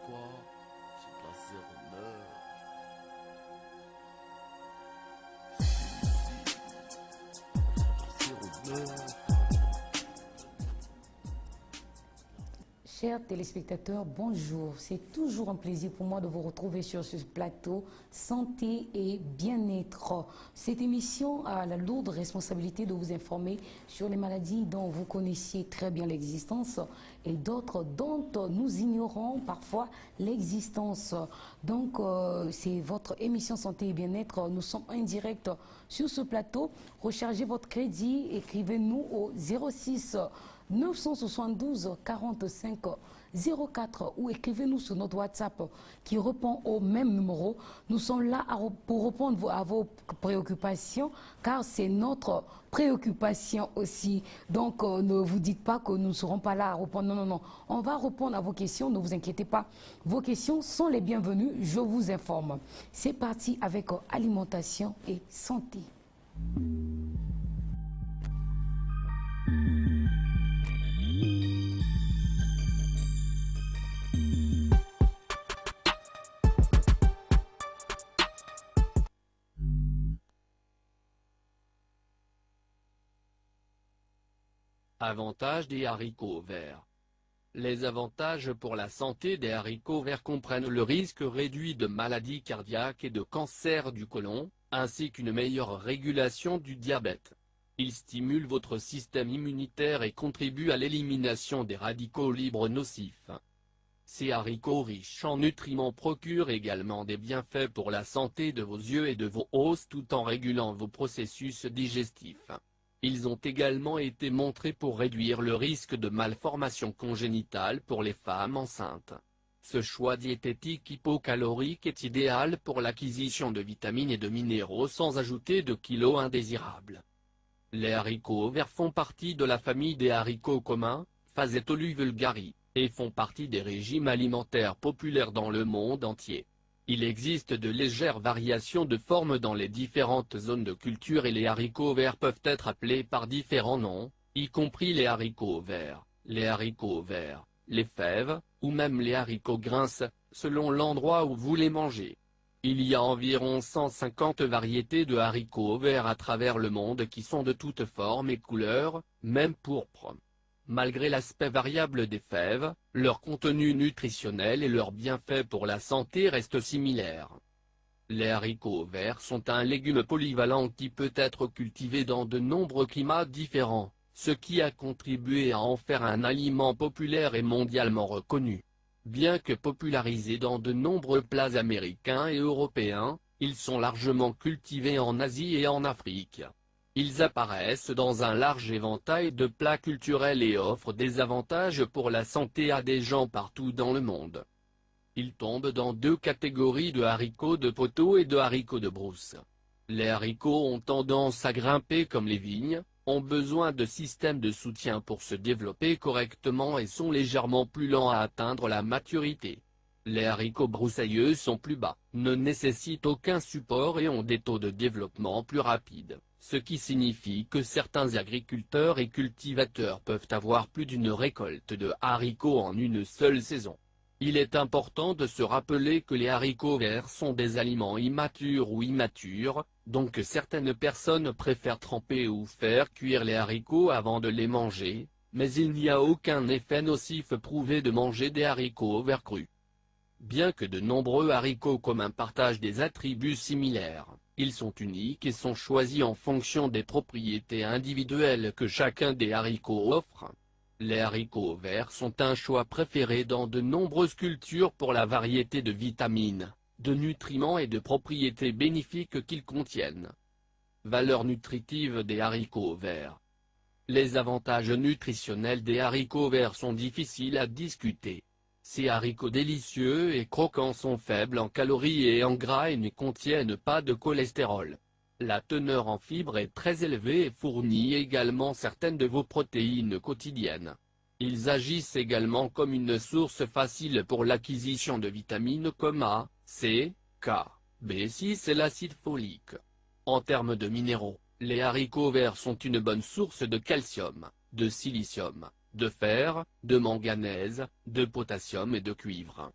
quoi? J'ai de la 09. Si, 09. Chers téléspectateurs, bonjour. C'est toujours un plaisir pour moi de vous retrouver sur ce plateau Santé et Bien-être. Cette émission a la lourde responsabilité de vous informer sur les maladies dont vous connaissiez très bien l'existence et d'autres dont nous ignorons parfois l'existence. Donc, c'est votre émission Santé et Bien-être. Nous sommes en direct sur ce plateau. Rechargez votre crédit, écrivez-nous au 06 972 45 04 ou écrivez-nous sur notre WhatsApp qui répond au même numéro. Nous sommes là pour répondre à vos préoccupations car c'est notre préoccupation aussi. Donc ne vous dites pas que nous ne serons pas là à répondre. Non, non, non. On va répondre à vos questions, ne vous inquiétez pas. Vos questions sont les bienvenues, je vous informe. C'est parti avec alimentation et santé. Avantages des haricots verts. Les avantages pour la santé des haricots verts comprennent le risque réduit de maladies cardiaques et de cancer du côlon, ainsi qu'une meilleure régulation du diabète. Ils stimulent votre système immunitaire et contribuent à l'élimination des radicaux libres nocifs. Ces haricots riches en nutriments procurent également des bienfaits pour la santé de vos yeux et de vos os tout en régulant vos processus digestifs. Ils ont également été montrés pour réduire le risque de malformations congénitales pour les femmes enceintes. Ce choix diététique hypocalorique est idéal pour l'acquisition de vitamines et de minéraux sans ajouter de kilos indésirables. Les haricots verts font partie de la famille des haricots communs, Phasetolus vulgaris, et font partie des régimes alimentaires populaires dans le monde entier. Il existe de légères variations de forme dans les différentes zones de culture et les haricots verts peuvent être appelés par différents noms, y compris les haricots verts, les fèves, ou même les haricots grinces, selon l'endroit où vous les mangez. Il y a environ 150 variétés de haricots verts à travers le monde qui sont de toutes formes et couleurs, même pourpres. Malgré l'aspect variable des fèves, leur contenu nutritionnel et leurs bienfaits pour la santé restent similaires. Les haricots verts sont un légume polyvalent qui peut être cultivé dans de nombreux climats différents, ce qui a contribué à en faire un aliment populaire et mondialement reconnu. Bien que popularisés dans de nombreux plats américains et européens, ils sont largement cultivés en Asie et en Afrique. Ils apparaissent dans un large éventail de plats culturels et offrent des avantages pour la santé à des gens partout dans le monde. Ils tombent dans deux catégories de haricots de poteau et de haricots de brousse. Les haricots ont tendance à grimper comme les vignes, ont besoin de systèmes de soutien pour se développer correctement et sont légèrement plus lents à atteindre la maturité. Les haricots broussailleux sont plus bas, ne nécessitent aucun support et ont des taux de développement plus rapides, ce qui signifie que certains agriculteurs et cultivateurs peuvent avoir plus d'une récolte de haricots en une seule saison. Il est important de se rappeler que les haricots verts sont des aliments immatures ou immatures, donc certaines personnes préfèrent tremper ou faire cuire les haricots avant de les manger, mais il n'y a aucun effet nocif prouvé de manger des haricots verts crus. Bien que de nombreux haricots communs partagent des attributs similaires, ils sont uniques et sont choisis en fonction des propriétés individuelles que chacun des haricots offre. Les haricots verts sont un choix préféré dans de nombreuses cultures pour la variété de vitamines, de nutriments et de propriétés bénéfiques qu'ils contiennent. Valeurs nutritives des haricots verts. Les avantages nutritionnels des haricots verts sont difficiles à discuter. Ces haricots délicieux et croquants sont faibles en calories et en gras et ne contiennent pas de cholestérol. La teneur en fibres est très élevée et fournit également certaines de vos protéines quotidiennes. Ils agissent également comme une source facile pour l'acquisition de vitamines comme A, C, K, B6 et l'acide folique. En termes de minéraux, les haricots verts sont une bonne source de calcium, de silicium, de fer, de manganèse, de potassium et de cuivre.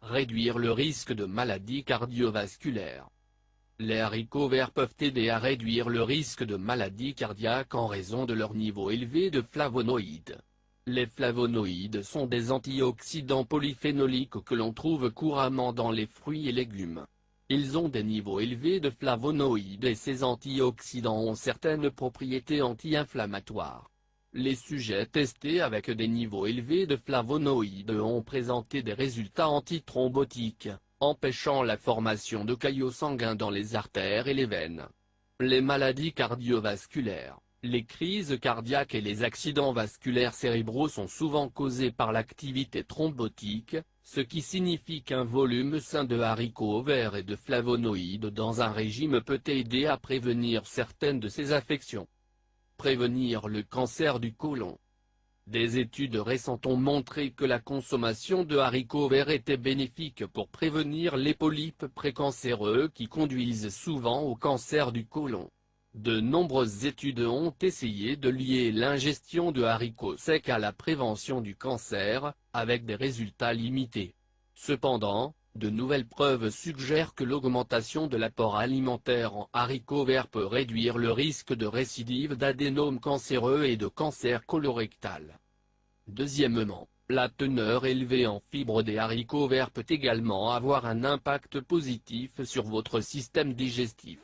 Réduire le risque de maladies cardiovasculaires. Les haricots verts peuvent aider à réduire le risque de maladies cardiaques en raison de leur niveau élevé de flavonoïdes. Les flavonoïdes sont des antioxydants polyphénoliques que l'on trouve couramment dans les fruits et légumes. Ils ont des niveaux élevés de flavonoïdes et ces antioxydants ont certaines propriétés anti-inflammatoires. Les sujets testés avec des niveaux élevés de flavonoïdes ont présenté des résultats antithrombotiques, empêchant la formation de caillots sanguins dans les artères et les veines. Les maladies cardiovasculaires, les crises cardiaques et les accidents vasculaires cérébraux sont souvent causés par l'activité thrombotique, ce qui signifie qu'un volume sain de haricots verts et de flavonoïdes dans un régime peut aider à prévenir certaines de ces affections. Prévenir le cancer du côlon. Des études récentes ont montré que la consommation de haricots verts était bénéfique pour prévenir les polypes précancéreux qui conduisent souvent au cancer du côlon. De nombreuses études ont essayé de lier l'ingestion de haricots secs à la prévention du cancer, avec des résultats limités. Cependant, de nouvelles preuves suggèrent que l'augmentation de l'apport alimentaire en haricots verts peut réduire le risque de récidive d'adénome cancéreux et de cancer colorectal. Deuxièmement, la teneur élevée en fibres des haricots verts peut également avoir un impact positif sur votre système digestif.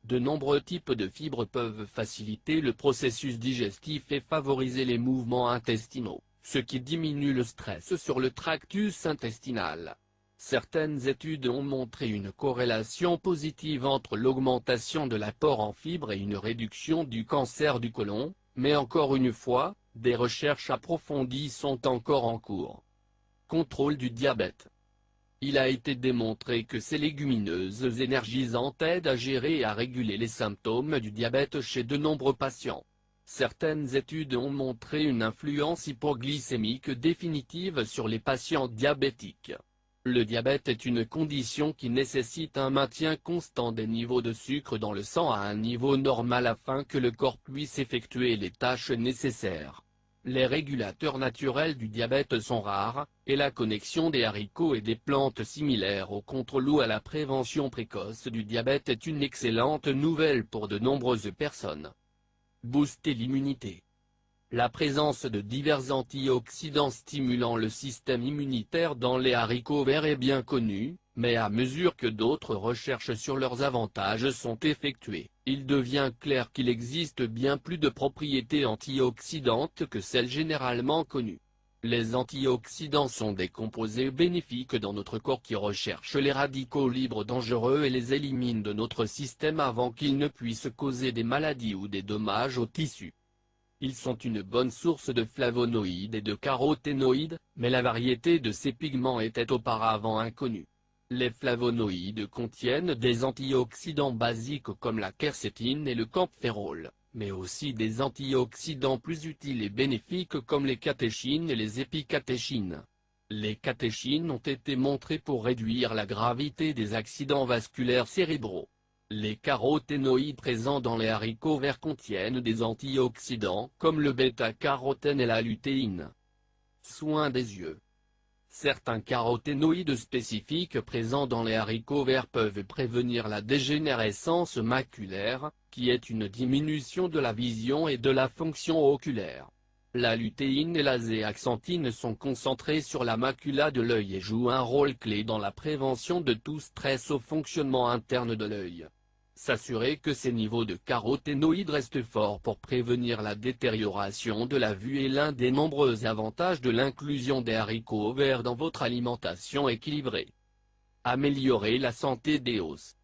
De nombreux types de fibres peuvent faciliter le processus digestif et favoriser les mouvements intestinaux, ce qui diminue le stress sur le tractus intestinal. Certaines études ont montré une corrélation positive entre l'augmentation de l'apport en fibres et une réduction du cancer du côlon, mais encore une fois, des recherches approfondies sont encore en cours. Contrôle du diabète. Il a été démontré que ces légumineuses énergisantes aident à gérer et à réguler les symptômes du diabète chez de nombreux patients. Certaines études ont montré une influence hypoglycémique définitive sur les patients diabétiques. Le diabète est une condition qui nécessite un maintien constant des niveaux de sucre dans le sang à un niveau normal afin que le corps puisse effectuer les tâches nécessaires. Les régulateurs naturels du diabète sont rares, et la connexion des haricots et des plantes similaires au contrôle ou à la prévention précoce du diabète est une excellente nouvelle pour de nombreuses personnes. Booster l'immunité. La présence de divers antioxydants stimulant le système immunitaire dans les haricots verts est bien connue, mais à mesure que d'autres recherches sur leurs avantages sont effectuées, il devient clair qu'il existe bien plus de propriétés antioxydantes que celles généralement connues. Les antioxydants sont des composés bénéfiques dans notre corps qui recherchent les radicaux libres dangereux et les éliminent de notre système avant qu'ils ne puissent causer des maladies ou des dommages aux tissus. Ils sont une bonne source de flavonoïdes et de caroténoïdes, mais la variété de ces pigments était auparavant inconnue. Les flavonoïdes contiennent des antioxydants basiques comme la quercétine et le camphénol, mais aussi des antioxydants plus utiles et bénéfiques comme les catéchines et les épicatéchines. Les catéchines ont été montrées pour réduire la gravité des accidents vasculaires cérébraux. Les caroténoïdes présents dans les haricots verts contiennent des antioxydants comme le bêta-carotène et la lutéine. Soins des yeux. Certains caroténoïdes spécifiques présents dans les haricots verts peuvent prévenir la dégénérescence maculaire, qui est une diminution de la vision et de la fonction oculaire. La lutéine et la zéaxanthine sont concentrées sur la macula de l'œil et jouent un rôle clé dans la prévention de tout stress au fonctionnement interne de l'œil. S'assurer que ces niveaux de caroténoïdes restent forts pour prévenir la détérioration de la vue est l'un des nombreux avantages de l'inclusion des haricots verts dans votre alimentation équilibrée. Améliorer la santé des os.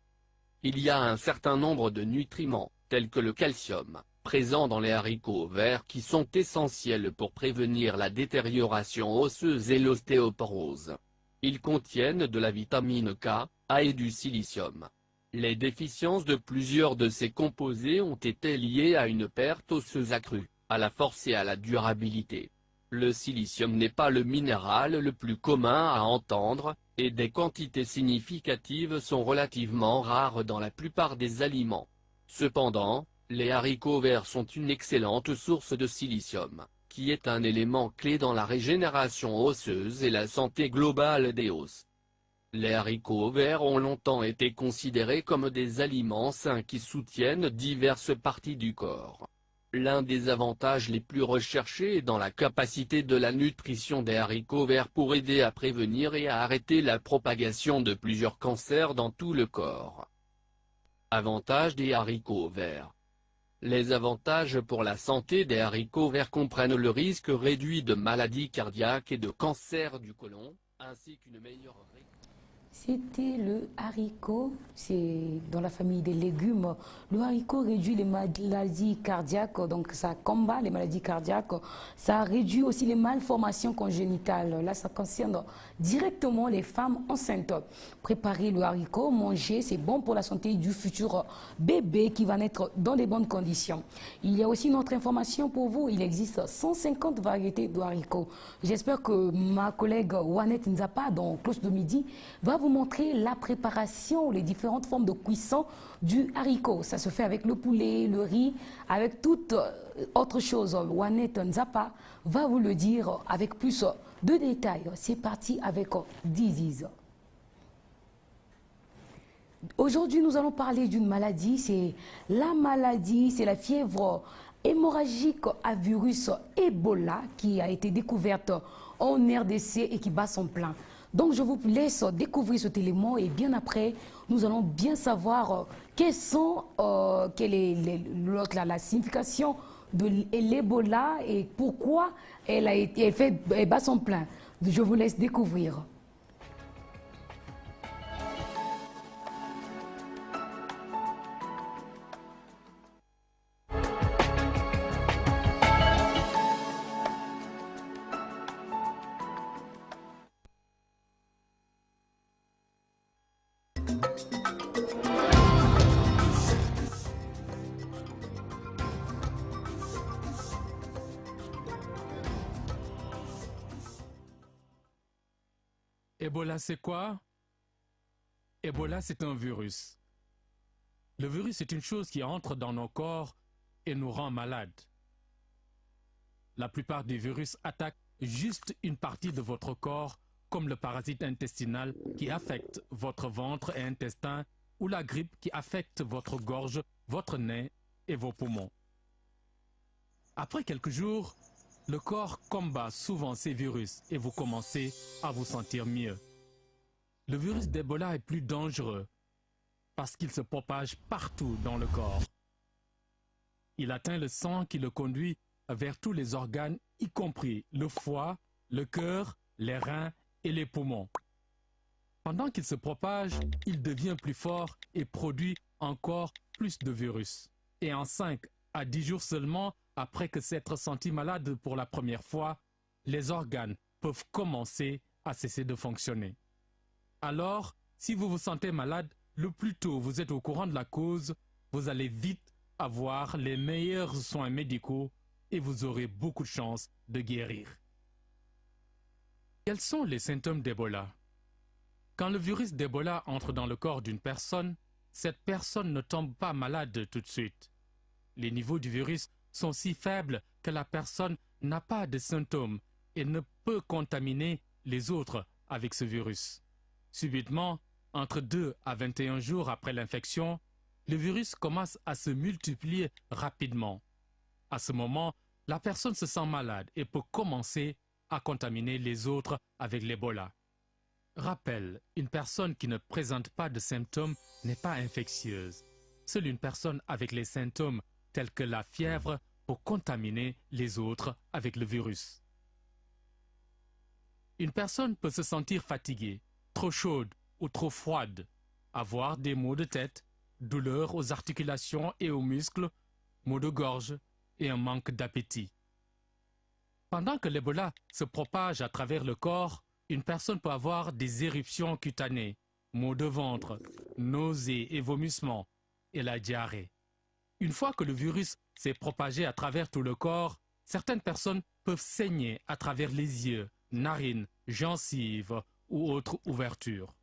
Il y a un certain nombre de nutriments, tels que le calcium, présents dans les haricots verts qui sont essentiels pour prévenir la détérioration osseuse et l'ostéoporose. Ils contiennent de la vitamine K, A et du silicium. Les déficiences de plusieurs de ces composés ont été liées à une perte osseuse accrue, à la force et à la durabilité. Le silicium n'est pas le minéral le plus commun à entendre, et des quantités significatives sont relativement rares dans la plupart des aliments. Cependant, les haricots verts sont une excellente source de silicium, qui est un élément clé dans la régénération osseuse et la santé globale des os. Les haricots verts ont longtemps été considérés comme des aliments sains qui soutiennent diverses parties du corps. L'un des avantages les plus recherchés est dans la capacité de la nutrition des haricots verts pour aider à prévenir et à arrêter la propagation de plusieurs cancers dans tout le corps. Avantages des haricots verts. Les avantages pour la santé des haricots verts comprennent le risque réduit de maladies cardiaques et de cancer du côlon, ainsi qu'une meilleure C'était le haricot, c'est dans la famille des légumes. Le haricot réduit les maladies cardiaques, donc ça combat les maladies cardiaques. Ça réduit aussi les malformations congénitales. Là, ça concerne directement les femmes enceintes. Préparer le haricot, manger, c'est bon pour la santé du futur bébé qui va naître dans les bonnes conditions. Il y a aussi une autre information pour vous. Il existe 150 variétés de haricots. J'espère que ma collègue Wanette Nzapa, dans Cloche de Midi, va vous montrer la préparation, les différentes formes de cuisson du haricot. Ça se fait avec le poulet, le riz, avec toute autre chose. Wanette Nzapa va vous le dire avec plus de détails. C'est parti avec Diziz. Aujourd'hui, nous allons parler d'une maladie. C'est la fièvre hémorragique à virus Ebola qui a été découverte en RDC et qui bat son plein. Donc, je vous laisse découvrir cet élément et bien après, nous allons bien savoir quelle est la signification de l'Ebola et pourquoi elle bat son plein. Je vous laisse découvrir. Ebola, c'est quoi? Ebola, c'est un virus. Le virus est une chose qui entre dans nos corps et nous rend malades. La plupart des virus attaquent juste une partie de votre corps, comme le parasite intestinal qui affecte votre ventre et intestin, ou la grippe qui affecte votre gorge, votre nez et vos poumons. Après quelques jours, le corps combat souvent ces virus et vous commencez à vous sentir mieux. Le virus d'Ebola est plus dangereux parce qu'il se propage partout dans le corps. Il atteint le sang qui le conduit vers tous les organes, y compris le foie, le cœur, les reins et les poumons. Pendant qu'il se propage, il devient plus fort et produit encore plus de virus. Et en 5 à 10 jours seulement, après que s'être senti malade pour la première fois, les organes peuvent commencer à cesser de fonctionner. Alors, si vous vous sentez malade, le plus tôt vous êtes au courant de la cause, vous allez vite avoir les meilleurs soins médicaux et vous aurez beaucoup de chances de guérir. Quels sont les symptômes d'Ebola? Quand le virus d'Ebola entre dans le corps d'une personne, cette personne ne tombe pas malade tout de suite. Les niveaux du virus sont si faibles que la personne n'a pas de symptômes et ne peut contaminer les autres avec ce virus. Subitement, entre 2 à 21 jours après l'infection, le virus commence à se multiplier rapidement. À ce moment, la personne se sent malade et peut commencer à contaminer les autres avec l'Ebola. Rappel, une personne qui ne présente pas de symptômes n'est pas infectieuse. Seule une personne avec les symptômes tels que la fièvre peut contaminer les autres avec le virus. Une personne peut se sentir fatiguée, trop chaude ou trop froide, avoir des maux de tête, douleurs aux articulations et aux muscles, maux de gorge et un manque d'appétit. Pendant que l'Ebola se propage à travers le corps, une personne peut avoir des éruptions cutanées, maux de ventre, nausées et vomissements, et la diarrhée. Une fois que le virus s'est propagé à travers tout le corps, certaines personnes peuvent saigner à travers les yeux, narines, gencives ou autres ouvertures.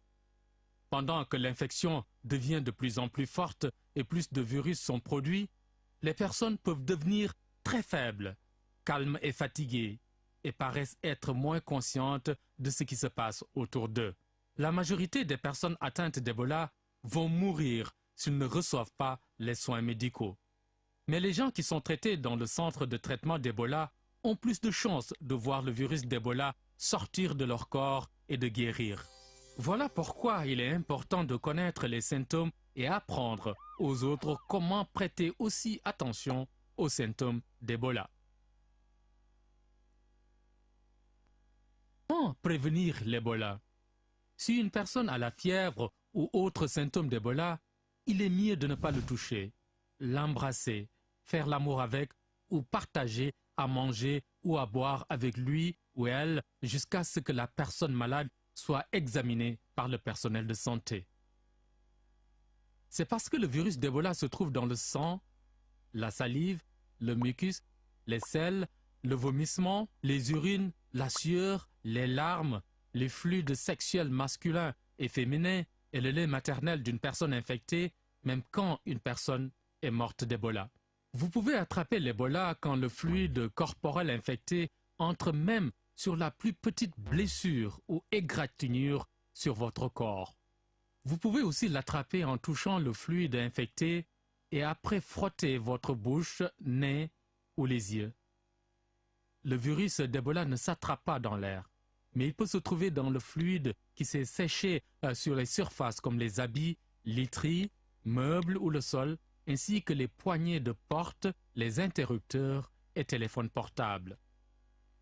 Pendant que l'infection devient de plus en plus forte et plus de virus sont produits, les personnes peuvent devenir très faibles, calmes et fatiguées, et paraissent être moins conscientes de ce qui se passe autour d'eux. La majorité des personnes atteintes d'Ebola vont mourir s'ils ne reçoivent pas les soins médicaux. Mais les gens qui sont traités dans le centre de traitement d'Ebola ont plus de chances de voir le virus d'Ebola sortir de leur corps et de guérir. Voilà pourquoi il est important de connaître les symptômes et apprendre aux autres comment prêter aussi attention aux symptômes d'Ebola. Comment prévenir l'Ebola? Si une personne a la fièvre ou autres symptômes d'Ebola, il est mieux de ne pas le toucher, l'embrasser, faire l'amour avec ou partager à manger ou à boire avec lui ou elle jusqu'à ce que la personne malade soit examinée par le personnel de santé. C'est parce que le virus d'Ebola se trouve dans le sang, la salive, le mucus, les selles, le vomissement, les urines, la sueur, les larmes, les fluides sexuels masculins et féminins et le lait maternel d'une personne infectée, même quand une personne est morte d'Ebola. Vous pouvez attraper l'Ebola quand le fluide corporel infecté entre même sur la plus petite blessure ou égratignure sur votre corps. Vous pouvez aussi l'attraper en touchant le fluide infecté et après frotter votre bouche, nez ou les yeux. Le virus d'Ebola ne s'attrape pas dans l'air, mais il peut se trouver dans le fluide qui s'est séché sur les surfaces comme les habits, literies, meubles ou le sol, ainsi que les poignées de porte, les interrupteurs et téléphones portables.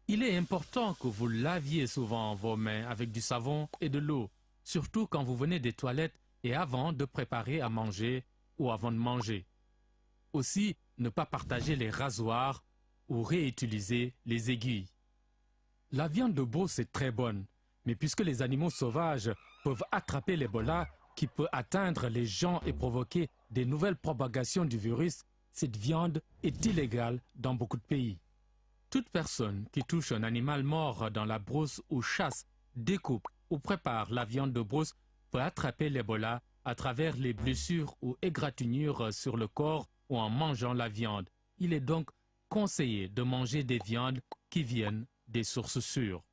Il est important que vous laviez souvent vos mains avec du savon et de l'eau, surtout quand vous venez des toilettes et avant de préparer à manger ou avant de manger. Aussi, ne pas partager les rasoirs ou réutiliser les aiguilles. La viande de brousse est très bonne, mais puisque les animaux sauvages peuvent attraper l'Ebola qui peut atteindre les gens et provoquer des nouvelles propagations du virus, cette viande est illégale dans beaucoup de pays. Toute personne qui touche un animal mort dans la brousse ou chasse, découpe ou prépare la viande de brousse peut attraper l'Ebola à travers les blessures ou égratignures sur le corps ou en mangeant la viande. Il est donc conseillé de manger des viandes qui viennent des sources sûres.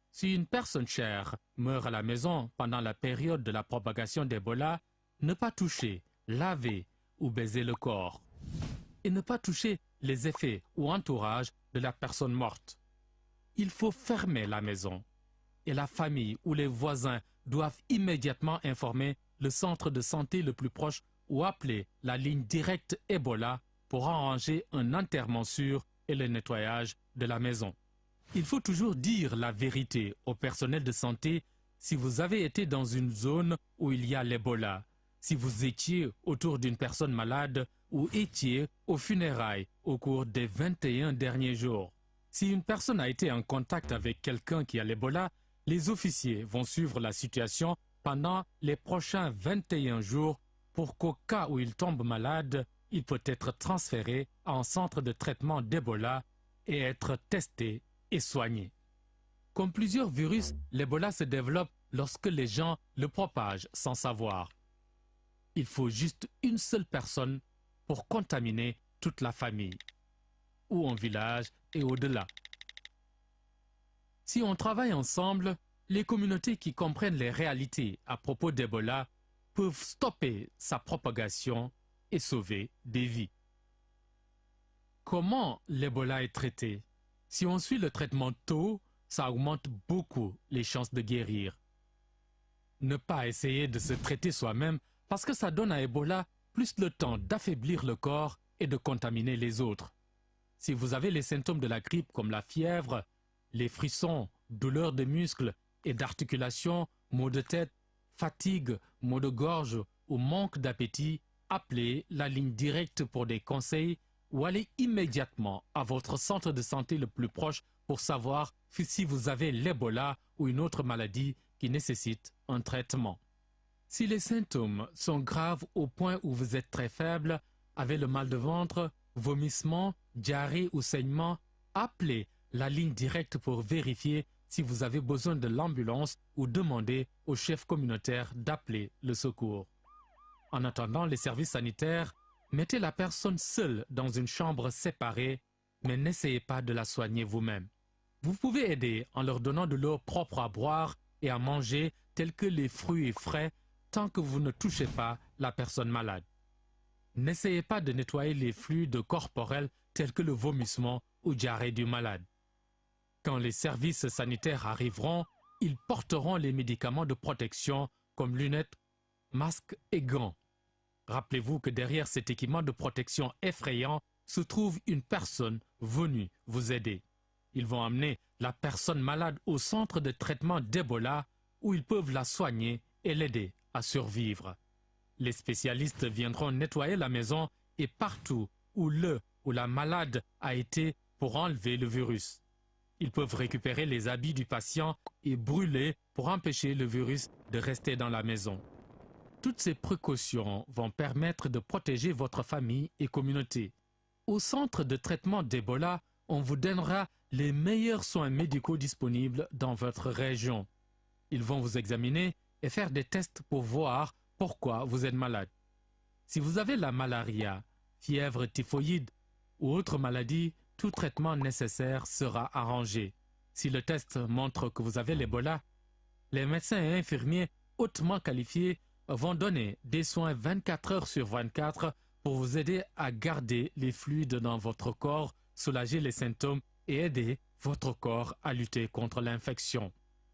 Si une personne chère meurt à la maison pendant la période de la propagation d'Ebola, ne pas toucher, laver ou baiser le corps. Et ne pas toucher les effets ou entourage de la personne morte. Il faut fermer la maison. Et la famille ou les voisins doivent immédiatement informer le centre de santé le plus proche ou appeler la ligne directe Ebola pour arranger un enterrement sûr et le nettoyage de la maison. Il faut toujours dire la vérité au personnel de santé si vous avez été dans une zone où il y a l'Ebola, si vous étiez autour d'une personne malade ou étiez aux funérailles au cours des 21 derniers jours. Si une personne a été en contact avec quelqu'un qui a l'Ebola, les officiers vont suivre la situation pendant les prochains 21 jours pour qu'au cas où il tombe malade, il peut être transféré à un centre de traitement d'Ebola et être testé et soigné. Comme plusieurs virus, l'Ebola se développe lorsque les gens le propagent sans savoir. Il faut juste une seule personne pour contaminer toute la famille, ou un village et au-delà. Si on travaille ensemble, les communautés qui comprennent les réalités à propos d'Ebola peuvent stopper sa propagation et sauver des vies. Comment l'Ebola est traité? Si on suit le traitement tôt, ça augmente beaucoup les chances de guérir. Ne pas essayer de se traiter soi-même parce que ça donne à Ebola plus le temps d'affaiblir le corps et de contaminer les autres. Si vous avez les symptômes de la grippe comme la fièvre, les frissons, douleurs de muscles et d'articulation, maux de tête, fatigue, maux de gorge ou manque d'appétit, appelez la ligne directe pour des conseils ou allez immédiatement à votre centre de santé le plus proche pour savoir si vous avez l'Ebola ou une autre maladie qui nécessite un traitement. Si les symptômes sont graves au point où vous êtes très faible, avez le mal de ventre, vomissement, diarrhée ou saignement, appelez la ligne directe pour vérifier si vous avez besoin de l'ambulance ou demandez au chef communautaire d'appeler le secours. En attendant les services sanitaires, mettez la personne seule dans une chambre séparée, mais n'essayez pas de la soigner vous-même. Vous pouvez aider en leur donnant de l'eau propre à boire et à manger tels que les fruits et frais tant que vous ne touchez pas la personne malade. N'essayez pas de nettoyer les fluides corporels tels que le vomissement ou diarrhée du malade. Quand les services sanitaires arriveront, ils porteront les médicaments de protection comme lunettes, masques et gants. Rappelez-vous que derrière cet équipement de protection effrayant se trouve une personne venue vous aider. Ils vont amener la personne malade au centre de traitement d'Ebola où ils peuvent la soigner et l'aider à survivre. Les spécialistes viendront nettoyer la maison et partout où le ou la malade a été pour enlever le virus. Ils peuvent récupérer les habits du patient et brûler pour empêcher le virus de rester dans la maison. Toutes ces précautions vont permettre de protéger votre famille et communauté. Au centre de traitement d'Ebola, on vous donnera les meilleurs soins médicaux disponibles dans votre région. Ils vont vous examiner et faire des tests pour voir pourquoi vous êtes malade. Si vous avez la malaria, fièvre typhoïde ou autre maladie, tout traitement nécessaire sera arrangé. Si le test montre que vous avez l'Ebola, les médecins et infirmiers hautement qualifiés vont donner des soins 24 heures sur 24 pour vous aider à garder les fluides dans votre corps, soulager les symptômes et aider votre corps à lutter contre l'infection.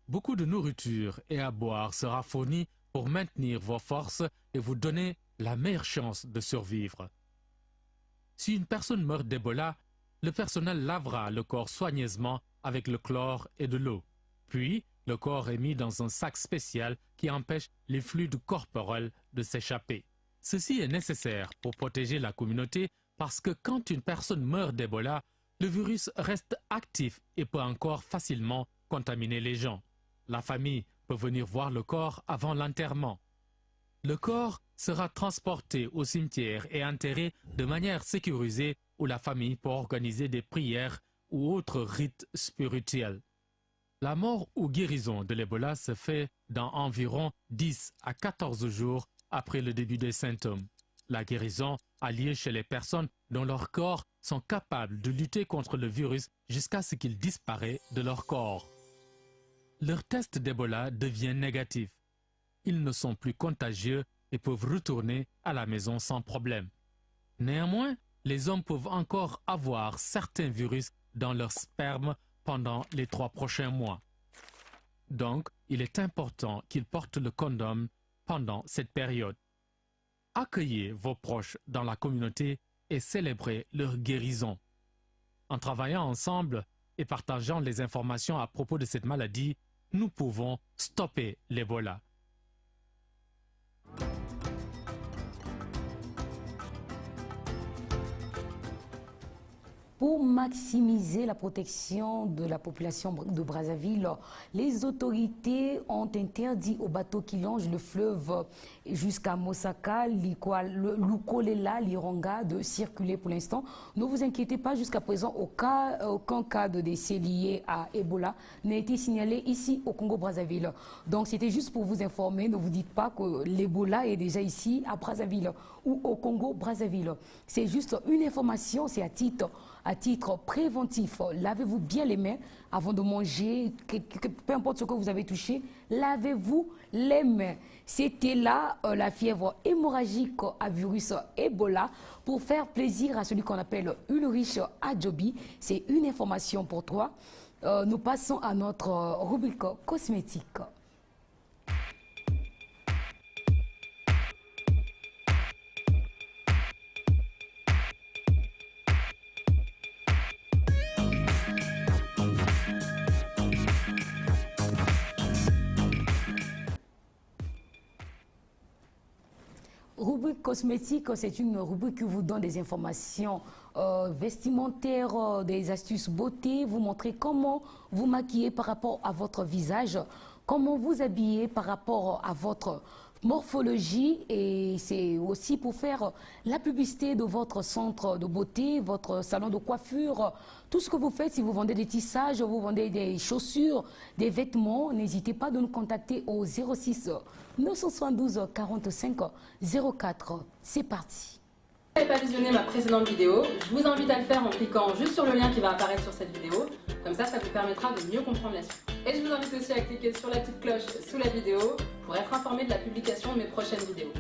Beaucoup de nourriture et à boire sera fourni pour maintenir vos forces et vous donner la meilleure chance de survivre. Si une personne meurt d'Ebola, le personnel lavera le corps soigneusement avec le chlore et de l'eau. Puis, le corps est mis dans un sac spécial qui empêche les fluides corporels de s'échapper. Ceci est nécessaire pour protéger la communauté parce que quand une personne meurt d'Ebola, le virus reste actif et peut encore facilement contaminer les gens. La famille peut venir voir le corps avant l'enterrement. Le corps sera transporté au cimetière et enterré de manière sécurisée où la famille peut organiser des prières ou autres rites spirituels. La mort ou guérison de l'Ebola se fait dans environ 10 à 14 jours après le début des symptômes. La guérison a lieu chez les personnes dont leurs corps sont capables de lutter contre le virus jusqu'à ce qu'il disparaisse de leur corps. Leur test d'Ebola devient négatif. Ils ne sont plus contagieux et peuvent retourner à la maison sans problème. Néanmoins, les hommes peuvent encore avoir certains virus dans leur sperme pendant les 3 prochains mois. Donc, il est important qu'ils portent le condom pendant cette période. Accueillez vos proches dans la communauté et célébrez leur guérison. En travaillant ensemble et partageant les informations à propos de cette maladie, nous pouvons stopper l'Ebola. Pour maximiser la protection de la population de Brazzaville, les autorités ont interdit aux bateaux qui longent le fleuve jusqu'à Mosaka, Lukolela, Lironga de circuler pour l'instant. Ne vous inquiétez pas, jusqu'à présent, aucun cas de décès lié à Ebola n'a été signalé ici au Congo-Brazzaville. Donc c'était juste pour vous informer, ne vous dites pas que l'Ebola est déjà ici à Brazzaville ou au Congo-Brazzaville. C'est juste une information, c'est à titre préventif. Lavez-vous bien les mains avant de manger, peu importe ce que vous avez touché, lavez-vous les mains. C'était là la fièvre hémorragique à virus Ebola pour faire plaisir à celui qu'on appelle Ulrich Adjobi. C'est une information pour toi. Nous passons à notre rubrique cosmétique. Rubrique cosmétique, c'est une rubrique qui vous donne des informations vestimentaires, des astuces beauté, vous montrez comment vous maquiller par rapport à votre visage, comment vous habiller par rapport à votre morphologie, et c'est aussi pour faire la publicité de votre centre de beauté, votre salon de coiffure, tout ce que vous faites. Si vous vendez des tissages, vous vendez des chaussures, des vêtements, n'hésitez pas de nous contacter au 06 972 45 04. C'est parti. Si vous n'avez pas visionné ma précédente vidéo, je vous invite à le faire en cliquant juste sur le lien qui va apparaître sur cette vidéo. Comme ça vous permettra de mieux comprendre la suite. Et je vous invite aussi à cliquer sur la petite cloche sous la vidéo pour être informé de la publication de mes prochaines vidéos.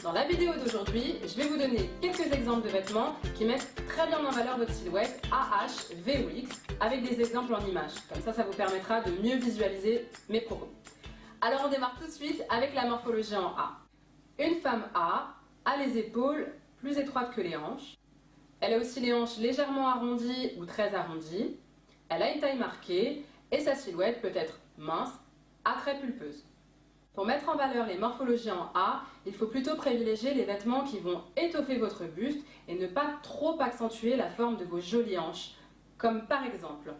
Dans la vidéo d'aujourd'hui, je vais vous donner quelques exemples de vêtements qui mettent très bien en valeur votre silhouette AH, V ou X avec des exemples en images. Comme ça vous permettra de mieux visualiser mes propos. Alors on démarre tout de suite avec la morphologie en A. Une femme A a les épaules plus étroites que les hanches. Elle a aussi les hanches légèrement arrondies ou très arrondies. Elle a une taille marquée et sa silhouette peut être mince à très pulpeuse. Pour mettre en valeur les morphologies en A, il faut plutôt privilégier les vêtements qui vont étoffer votre buste et ne pas trop accentuer la forme de vos jolies hanches, comme par exemple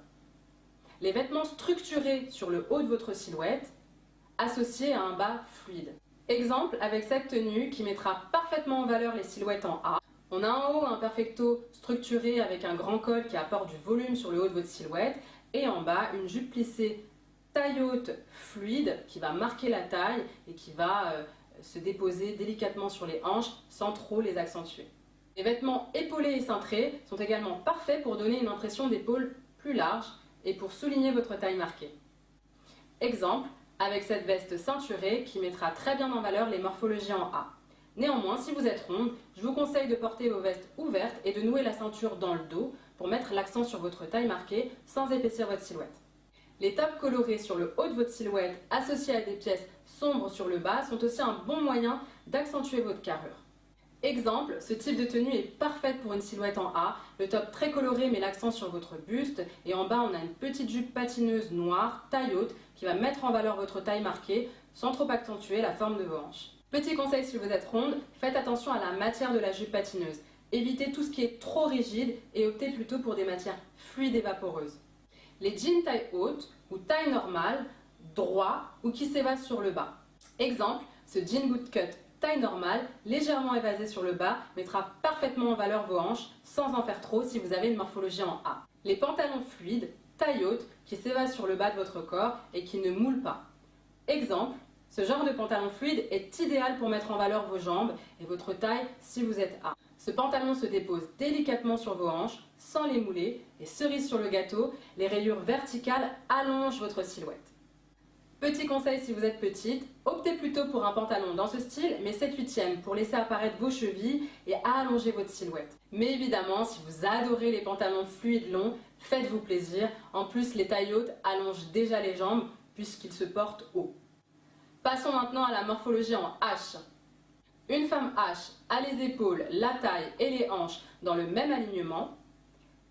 les vêtements structurés sur le haut de votre silhouette, associés à un bas fluide. Exemple avec cette tenue qui mettra parfaitement en valeur les silhouettes en A. On a en haut un perfecto structuré avec un grand col qui apporte du volume sur le haut de votre silhouette et en bas une jupe plissée taille haute fluide qui va marquer la taille et qui va se déposer délicatement sur les hanches sans trop les accentuer. Les vêtements épaulés et cintrés sont également parfaits pour donner une impression d'épaule plus large et pour souligner votre taille marquée. Exemple avec cette veste ceinturée qui mettra très bien en valeur les morphologies en A. Néanmoins, si vous êtes ronde, je vous conseille de porter vos vestes ouvertes et de nouer la ceinture dans le dos pour mettre l'accent sur votre taille marquée sans épaissir votre silhouette. Les tops colorés sur le haut de votre silhouette associés à des pièces sombres sur le bas sont aussi un bon moyen d'accentuer votre carrure. Exemple, ce type de tenue est parfaite pour une silhouette en A, le top très coloré met l'accent sur votre buste et en bas on a une petite jupe patineuse noire, taille haute, qui va mettre en valeur votre taille marquée sans trop accentuer la forme de vos hanches. Petit conseil si vous êtes ronde, faites attention à la matière de la jupe patineuse. Évitez tout ce qui est trop rigide et optez plutôt pour des matières fluides et vaporeuses. Les jeans taille haute ou taille normale, droit ou qui s'évasent sur le bas. Exemple, ce jean bootcut taille normale, légèrement évasé sur le bas, mettra parfaitement en valeur vos hanches sans en faire trop si vous avez une morphologie en A. Les pantalons fluides, taille haute, qui s'évasent sur le bas de votre corps et qui ne moulent pas. Exemple, ce genre de pantalon fluide est idéal pour mettre en valeur vos jambes et votre taille si vous êtes A. Ce pantalon se dépose délicatement sur vos hanches, sans les mouler, et cerise sur le gâteau, les rayures verticales allongent votre silhouette. Petit conseil si vous êtes petite, optez plutôt pour un pantalon dans ce style, mais 7/8e pour laisser apparaître vos chevilles et allonger votre silhouette. Mais évidemment, si vous adorez les pantalons fluides longs, faites-vous plaisir. En plus, les tailles hautes allongent déjà les jambes puisqu'ils se portent haut. Passons maintenant à la morphologie en H. Une femme H a les épaules, la taille et les hanches dans le même alignement.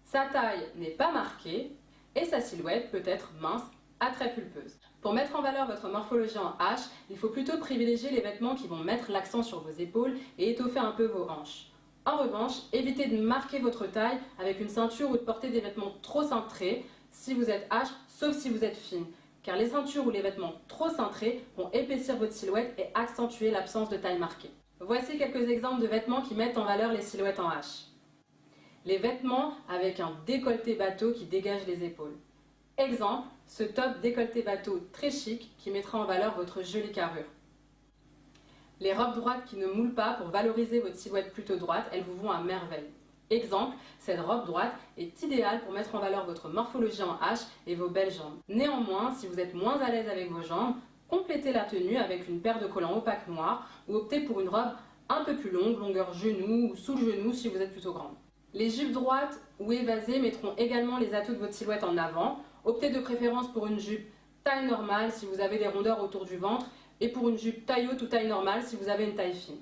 Sa taille n'est pas marquée et sa silhouette peut être mince à très pulpeuse. Pour mettre en valeur votre morphologie en H, il faut plutôt privilégier les vêtements qui vont mettre l'accent sur vos épaules et étoffer un peu vos hanches. En revanche, évitez de marquer votre taille avec une ceinture ou de porter des vêtements trop cintrés si vous êtes H, sauf si vous êtes fine. Car les ceintures ou les vêtements trop cintrés vont épaissir votre silhouette et accentuer l'absence de taille marquée. Voici quelques exemples de vêtements qui mettent en valeur les silhouettes en H. Les vêtements avec un décolleté bateau qui dégage les épaules. Exemple, ce top décolleté bateau très chic qui mettra en valeur votre jolie carrure. Les robes droites qui ne moulent pas pour valoriser votre silhouette plutôt droite, elles vous vont à merveille. Exemple, cette robe droite est idéale pour mettre en valeur votre morphologie en H et vos belles jambes. Néanmoins, si vous êtes moins à l'aise avec vos jambes, complétez la tenue avec une paire de collants opaques noirs ou optez pour une robe un peu plus longue, longueur genou ou sous le genou si vous êtes plutôt grande. Les jupes droites ou évasées mettront également les atouts de votre silhouette en avant. Optez de préférence pour une jupe taille normale si vous avez des rondeurs autour du ventre et pour une jupe taille haute ou taille normale si vous avez une taille fine.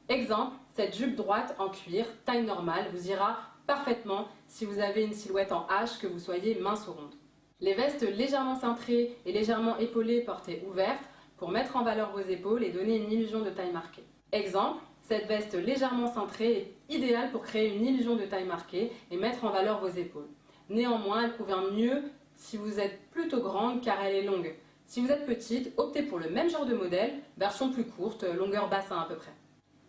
Exemple, cette jupe droite en cuir, taille normale, vous ira parfaitement si vous avez une silhouette en H, que vous soyez mince ou ronde. Les vestes légèrement cintrées et légèrement épaulées portées ouvertes pour mettre en valeur vos épaules et donner une illusion de taille marquée. Exemple, cette veste légèrement cintrée est idéale pour créer une illusion de taille marquée et mettre en valeur vos épaules. Néanmoins, elle convient mieux si vous êtes plutôt grande car elle est longue. Si vous êtes petite, optez pour le même genre de modèle, version plus courte, longueur bassin à peu près.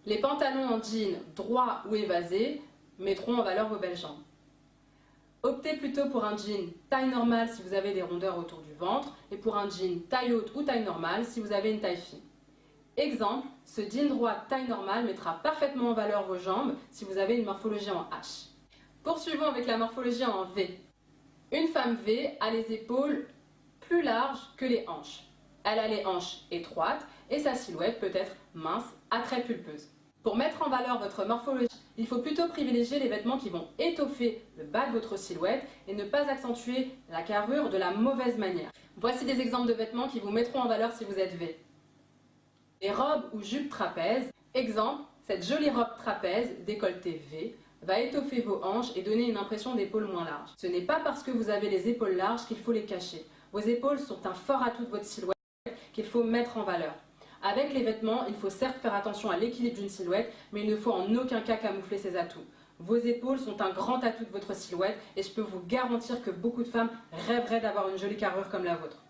Les pantalons en jean droit ou évasés mettront en valeur vos belles jambes. Optez plutôt pour un jean taille normale si vous avez des rondeurs autour du ventre et pour un jean taille haute ou taille normale si vous avez une taille fine. Exemple, ce jean droit taille normale mettra parfaitement en valeur vos jambes si vous avez une morphologie en H. Poursuivons avec la morphologie en V. Une femme V a les épaules plus large que les hanches. Elle a les hanches étroites et sa silhouette peut être mince à très pulpeuse. Pour mettre en valeur votre morphologie, il faut plutôt privilégier les vêtements qui vont étoffer le bas de votre silhouette et ne pas accentuer la carrure de la mauvaise manière. Voici des exemples de vêtements qui vous mettront en valeur si vous êtes V. Les robes ou jupes trapèzes. Exemple, cette jolie robe trapèze, décolletée V, va étoffer vos hanches et donner une impression d'épaules moins larges. Ce n'est pas parce que vous avez les épaules larges qu'il faut les cacher. Vos épaules sont un fort atout de votre silhouette qu'il faut mettre en valeur. Avec les vêtements, il faut certes faire attention à l'équilibre d'une silhouette, mais il ne faut en aucun cas camoufler ses atouts. Vos épaules sont un grand atout de votre silhouette et je peux vous garantir que beaucoup de femmes rêveraient d'avoir une jolie carrure comme la vôtre.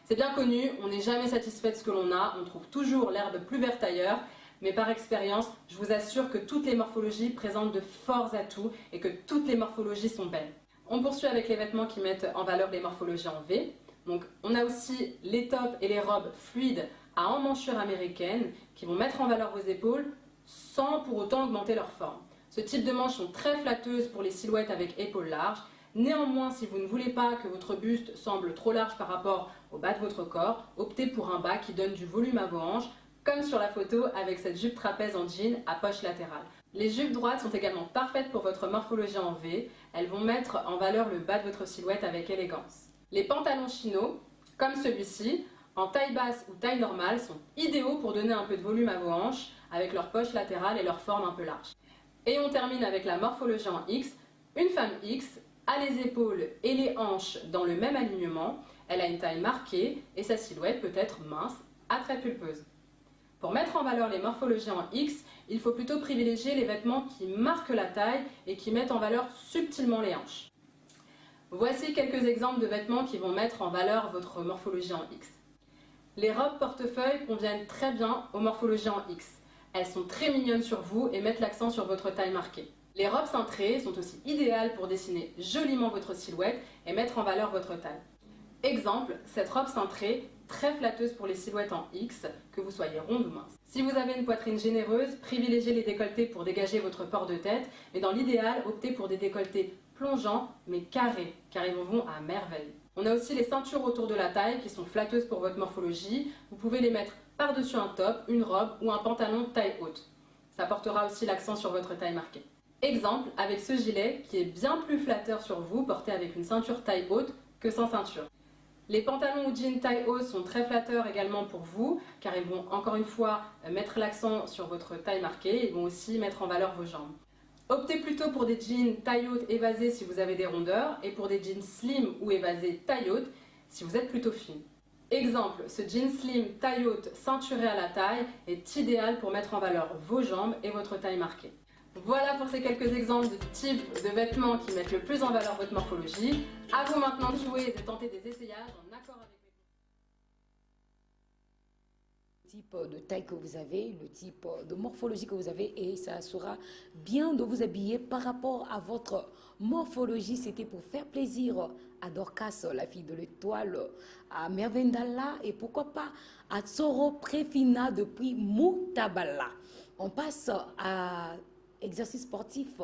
C'est bien connu, on n'est jamais satisfait de ce que l'on a, on trouve toujours l'herbe plus verte ailleurs, mais par expérience, je vous assure que toutes les morphologies présentent de forts atouts et que toutes les morphologies sont belles. On poursuit avec les vêtements qui mettent en valeur les morphologies en V. Donc, on a aussi les tops et les robes fluides à emmanchure américaine qui vont mettre en valeur vos épaules sans pour autant augmenter leur forme. Ce type de manches sont très flatteuses pour les silhouettes avec épaules larges. Néanmoins, si vous ne voulez pas que votre buste semble trop large par rapport au bas de votre corps, optez pour un bas qui donne du volume à vos hanches, comme sur la photo avec cette jupe trapèze en jean à poche latérale. Les jupes droites sont également parfaites pour votre morphologie en V. Elles vont mettre en valeur le bas de votre silhouette avec élégance. Les pantalons chinos, comme celui-ci, en taille basse ou taille normale, sont idéaux pour donner un peu de volume à vos hanches avec leur poche latérale et leur forme un peu large. Et on termine avec la morphologie en X. Une femme X a les épaules et les hanches dans le même alignement, elle a une taille marquée et sa silhouette peut être mince à très pulpeuse. Pour mettre en valeur les morphologies en X, il faut plutôt privilégier les vêtements qui marquent la taille et qui mettent en valeur subtilement les hanches. Voici quelques exemples de vêtements qui vont mettre en valeur votre morphologie en X. Les robes portefeuille conviennent très bien aux morphologies en X. Elles sont très mignonnes sur vous et mettent l'accent sur votre taille marquée. Les robes cintrées sont aussi idéales pour dessiner joliment votre silhouette et mettre en valeur votre taille. Exemple, cette robe cintrée, très flatteuse pour les silhouettes en X, que vous soyez ronde ou mince. Si vous avez une poitrine généreuse, privilégiez les décolletés pour dégager votre port de tête, mais dans l'idéal, optez pour des décolletés plongeants mais carrés, car ils vont à merveille. On a aussi les ceintures autour de la taille qui sont flatteuses pour votre morphologie. Vous pouvez les mettre par-dessus un top, une robe ou un pantalon taille haute. Ça portera aussi l'accent sur votre taille marquée. Exemple, avec ce gilet qui est bien plus flatteur sur vous, porté avec une ceinture taille haute que sans ceinture. Les pantalons ou jeans taille haute sont très flatteurs également pour vous, car ils vont encore une fois mettre l'accent sur votre taille marquée. Ils vont aussi mettre en valeur vos jambes. Optez plutôt pour des jeans taille haute évasés si vous avez des rondeurs et pour des jeans slim ou évasés taille haute si vous êtes plutôt fine. Exemple, ce jean slim taille haute ceinturé à la taille est idéal pour mettre en valeur vos jambes et votre taille marquée. Voilà pour ces quelques exemples de types de vêtements qui mettent le plus en valeur votre morphologie. À vous maintenant de jouer et de tenter des essayages en accord avec le type de taille que vous avez, le type de morphologie que vous avez et ça sera bien de vous habiller par rapport à votre morphologie. C'était pour faire plaisir à Dorcas, la fille de l'étoile, à Mervendala et pourquoi pas à Tsoro Prefina depuis Moutabala. On passe à exercice sportif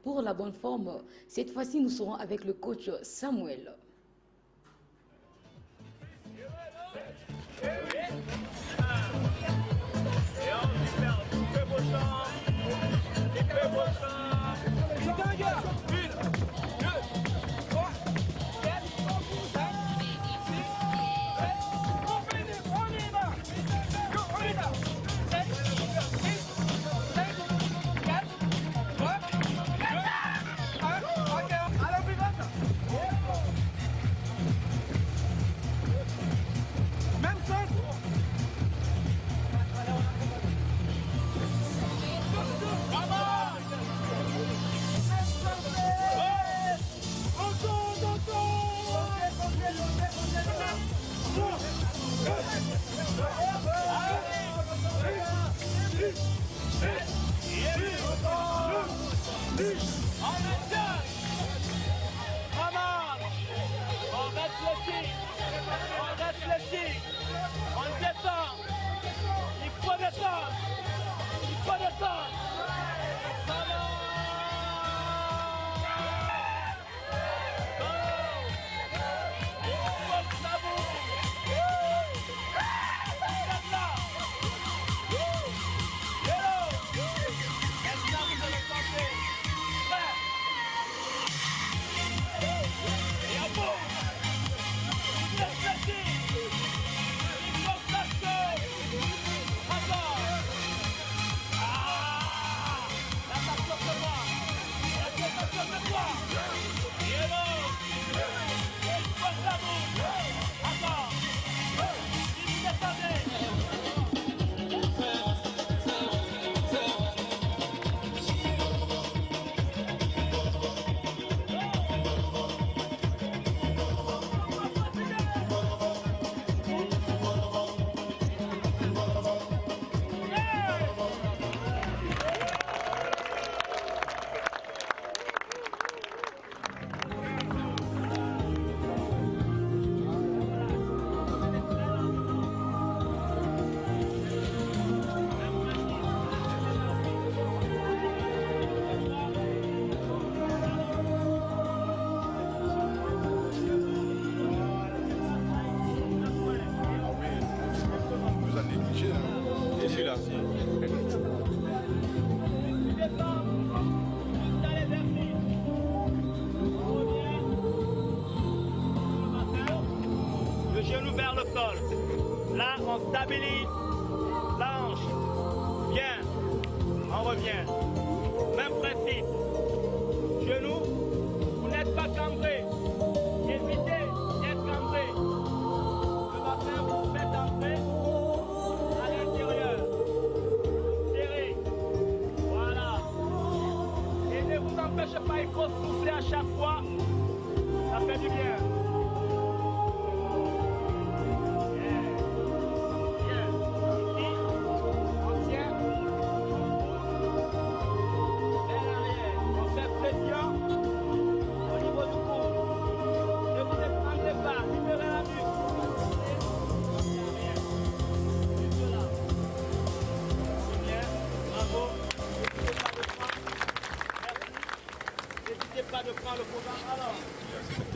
pour la bonne forme. Cette fois-ci, nous serons avec le coach Samuel. genou vers le sol. Là, on stabilise la hanche. Bien, on revient. Même principe. Genou, vous n'êtes pas cambré. Évitez d'être cambré. Le bassin, vous faites entrer à l'intérieur. Serrez. Voilà. Et ne vous empêchez pas, il faut souffler à chaque fois. Ça fait du bien.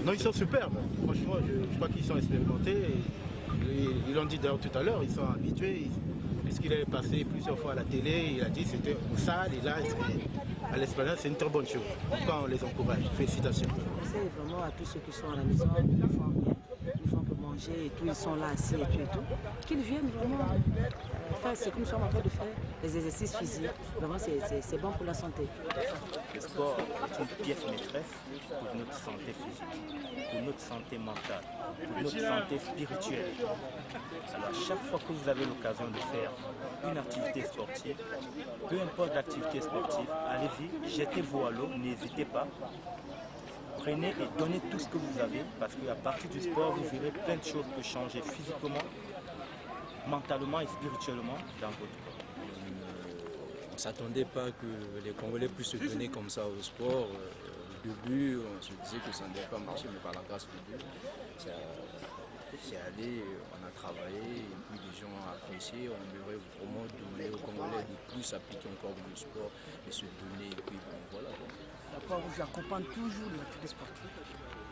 Non, ils sont superbes. Franchement, je crois qu'ils sont expérimentés. Ils l'ont dit d'ailleurs tout à l'heure, ils sont habitués. Puisqu'il est passé plusieurs fois à la télé, il a dit que c'était au salle et là, à l'esplanade, c'est une très bonne chose. Pourquoi on les encourage? Félicitations. C'est vraiment à tous ceux qui sont à la maison, ils font que manger et tout, ils sont là assis et tout, qu'ils viennent vraiment. Enfin, c'est comme si on est en train de faire des exercices physiques. Vraiment, c'est bon pour la santé. Le sport est une pièce maîtresse pour notre santé physique, pour notre santé mentale, pour notre santé spirituelle. Alors, chaque fois que vous avez l'occasion de faire une activité sportive, peu importe l'activité sportive, allez-y, jetez-vous à l'eau, n'hésitez pas. Prenez et donnez tout ce que vous avez, parce qu'à partir du sport, vous verrez plein de choses qui changer physiquement, mentalement et spirituellement dans votre corps. On ne s'attendait pas que les Congolais puissent se donner comme ça au sport. Au début, on se disait que ça ne devait pas marcher, mais par la grâce de Dieu, c'est allé, on a travaillé, et puis les gens ont apprécié. On devrait vraiment donner aux Congolais de plus appliquer encore le sport et se donner, et puis bon, voilà. La Croix-Rouge accompagne toujours l'activité sportive,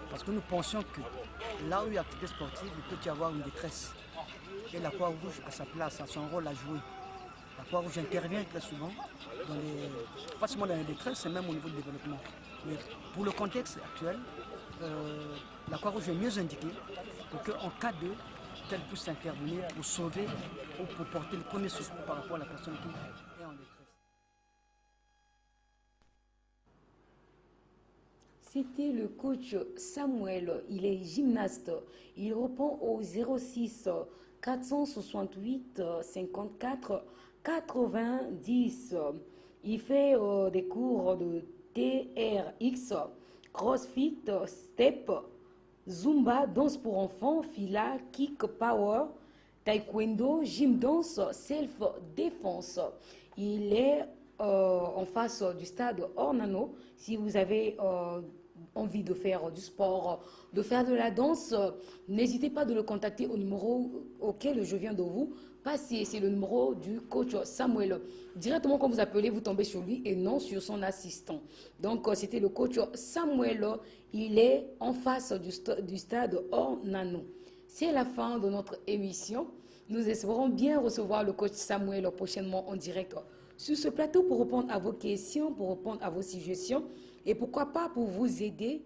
parce que nous pensions que là où il y a activité sportive, il peut y avoir une détresse. Et la Croix-Rouge a sa place, a son rôle à jouer. La Croix-Rouge intervient très souvent, pas seulement dans les détresses, mais même au niveau du développement. Mais pour le contexte actuel, la Croix-Rouge est mieux indiquée pour qu'en cas de, qu'elle puisse intervenir pour sauver ou pour porter le premier secours par rapport à la personne qui est en détresse. C'était le coach Samuel, il est gymnaste. Il répond au 06 468 54 90. Il fait des cours de TRX, CrossFit, Step, Zumba, danse pour enfants, Fila, Kick Power, Taekwondo, Gym Dance, Self-Défense. Il est en face du stade Ornano. Si vous avez envie de faire du sport, de faire de la danse, n'hésitez pas de le contacter au numéro auquel je viens de vous passer. C'est le numéro du coach Samuel. Directement quand vous appelez, vous tombez sur lui et non sur son assistant. Donc c'était le coach Samuel. Il est en face du stade Ornano. C'est la fin de notre émission. Nous espérons bien recevoir le coach Samuel prochainement en direct sur ce plateau pour répondre à vos questions, pour répondre à vos suggestions et pourquoi pas pour vous aider.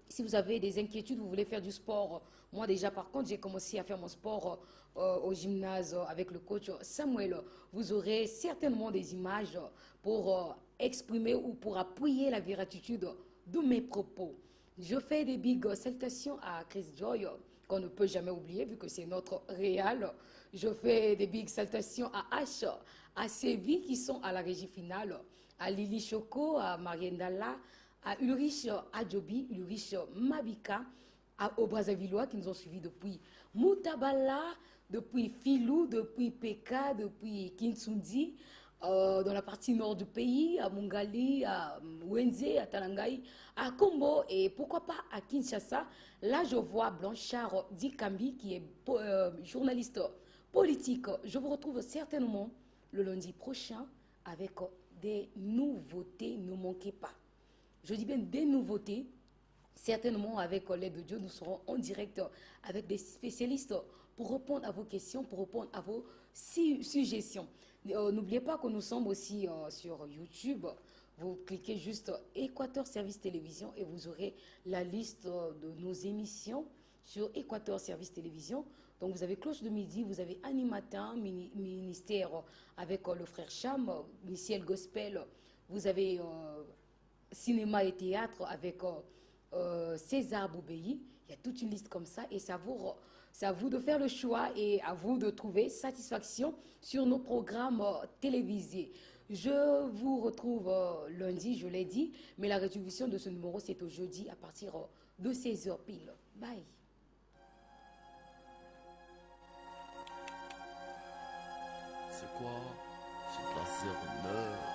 Si vous avez des inquiétudes, vous voulez faire du sport. Moi déjà par contre, j'ai commencé à faire mon sport au gymnase avec le coach Samuel. Vous aurez certainement des images pour exprimer ou pour appuyer la véracité de mes propos. Je fais des big salutations à Chris Joy, qu'on ne peut jamais oublier vu que c'est notre réal. Je fais des big salutations à H, à Sévi qui sont à la régie finale, à Lily Choco, à Mariendala, à Ulrich Adjobi, Ulrich Mabika, aux Brazzavillois qui nous ont suivis depuis Moutabala, depuis Filou, depuis Peka, depuis Kinsundi, dans la partie nord du pays, à Mungali, à Wenze, à Talangai, à Kombo et pourquoi pas à Kinshasa. Là, je vois Blanchard Dikambi qui est journaliste politique. Je vous retrouve certainement le lundi prochain avec des nouveautés. Ne manquez pas. Je dis bien des nouveautés. Certainement, avec l'aide de Dieu, nous serons en direct avec des spécialistes pour répondre à vos questions, pour répondre à vos suggestions. N'oubliez pas que nous sommes aussi sur YouTube. Vous cliquez juste Équateur Service Télévision et vous aurez la liste de nos émissions sur Équateur Service Télévision. Donc vous avez Cloche de Midi, vous avez Animatin, Ministère avec le frère Cham, Michel Gospel, vous avez Cinéma et Théâtre avec César Boubéi. Il y a toute une liste comme ça et c'est à vous de faire le choix et à vous de trouver satisfaction sur nos programmes télévisés. Je vous retrouve lundi, je l'ai dit, mais la rétribution de ce numéro, c'est au jeudi à partir de 16h pile. Bye. C'est quoi? J'ai de la 09.